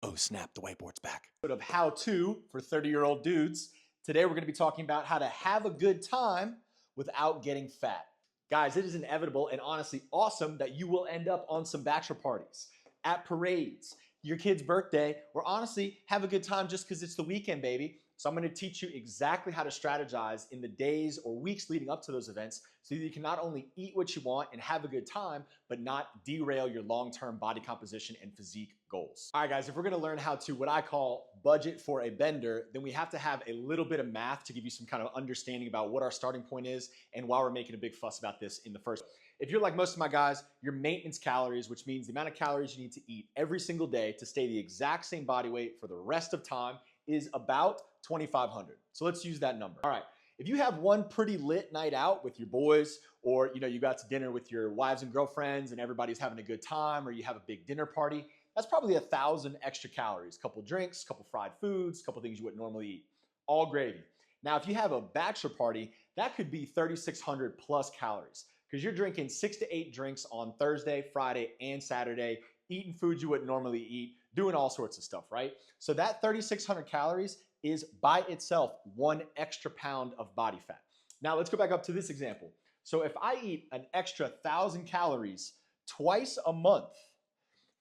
Oh snap, the whiteboard's back. Of how to for 30-year-old dudes. Today we're going to be talking about how to have a good time without getting fat. Guys, it is inevitable and honestly awesome that you will end up on some bachelor parties, at parades, your kid's birthday, or honestly have a good time just because it's the weekend, baby. So I'm going to teach you exactly how to strategize in the days or weeks leading up to those events so that you can not only eat what you want and have a good time, but not derail your long-term body composition and physique goals. All right, guys, if we're going to learn how to what I call budget for a bender, then we have to have a little bit of math to give you some kind of understanding about what our starting point is and why we're making a big fuss about this in the first place. If you're like most of my guys, your maintenance calories, which means the amount of calories you need to eat every single day to stay the exact same body weight for the rest of time, is about 2,500. So let's use that number. All right. If you have one pretty lit night out with your boys, or you got to dinner with your wives and girlfriends and everybody's having a good time, or you have a big dinner party, that's probably 1,000 extra calories. A couple drinks, a couple fried foods, a couple things you wouldn't normally eat. All gravy. Now, if you have a bachelor party, that could be 3,600 plus calories because you're drinking 6 to 8 drinks on Thursday, Friday, and Saturday, eating foods you wouldn't normally eat, doing all sorts of stuff, right? So that 3,600 calories is by itself 1 extra pound of body fat. Now let's go back up to this example. So if I eat an extra 1,000 calories twice a month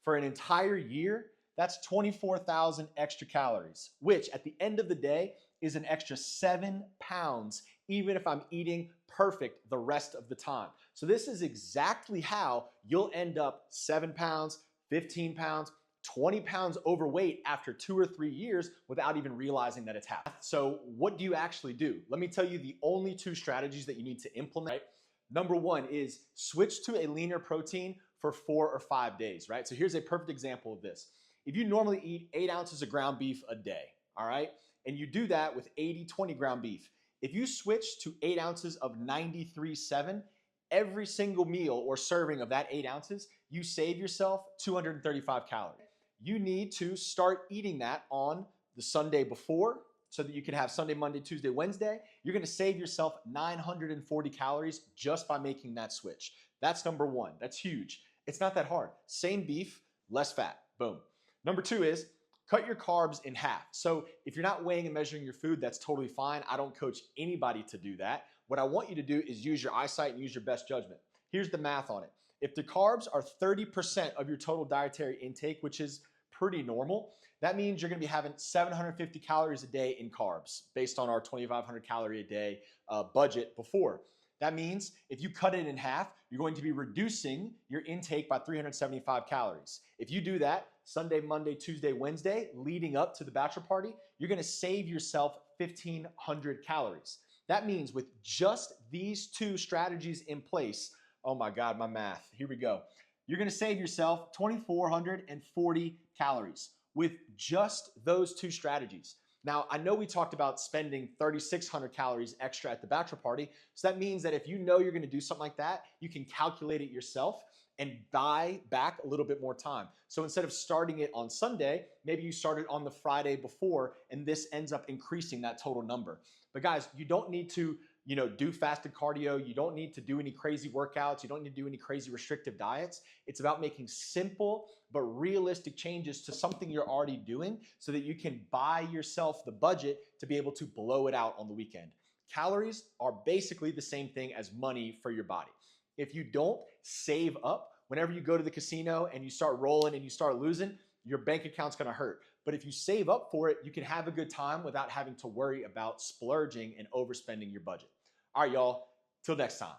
for an entire year, that's 24,000 extra calories, which at the end of the day is an extra 7 pounds, even if I'm eating perfect the rest of the time. So this is exactly how you'll end up 7 pounds, 15 pounds, 20 pounds overweight after 2 or 3 years without even realizing that it's happened. So what do you actually do? Let me tell you the only 2 strategies that you need to implement. Right? Number 1 is switch to a leaner protein for 4 or 5 days, right? So here's a perfect example of this. If you normally eat 8 ounces of ground beef a day, all right? And you do that with 80-20 ground beef. If you switch to 8 ounces of 93.7, every single meal or serving of that 8 ounces, you save yourself 235 calories. You need to start eating that on the Sunday before so that you can have Sunday, Monday, Tuesday, Wednesday. You're gonna save yourself 940 calories just by making that switch. That's number 1. That's huge. It's not that hard. Same beef, less fat. Boom. Number 2 is cut your carbs in half. So if you're not weighing and measuring your food, that's totally fine. I don't coach anybody to do that. What I want you to do is use your eyesight and use your best judgment. Here's the math on it. If the carbs are 30% of your total dietary intake, which is pretty normal, that means you're gonna be having 750 calories a day in carbs based on our 2,500 calorie a day budget before. That means if you cut it in half, you're going to be reducing your intake by 375 calories. If you do that Sunday, Monday, Tuesday, Wednesday, leading up to the bachelor party, you're gonna save yourself 1,500 calories. That means with just these 2 strategies in place, oh my God, my math, here we go. You're gonna save yourself 2,440 calories with just those 2 strategies. Now, I know we talked about spending 3,600 calories extra at the bachelor party. So that means that if you know you're gonna do something like that, you can calculate it yourself and buy back a little bit more time. So instead of starting it on Sunday, maybe you start it on the Friday before, and this ends up increasing that total number. But guys, you don't need to do fasted cardio. You don't need to do any crazy workouts. You don't need to do any crazy restrictive diets. It's about making simple but realistic changes to something you're already doing so that you can buy yourself the budget to be able to blow it out on the weekend. Calories are basically the same thing as money for your body. If you don't save up, whenever you go to the casino and you start rolling and you start losing, your bank account's gonna hurt. But if you save up for it, you can have a good time without having to worry about splurging and overspending your budget. All right, y'all, till next time.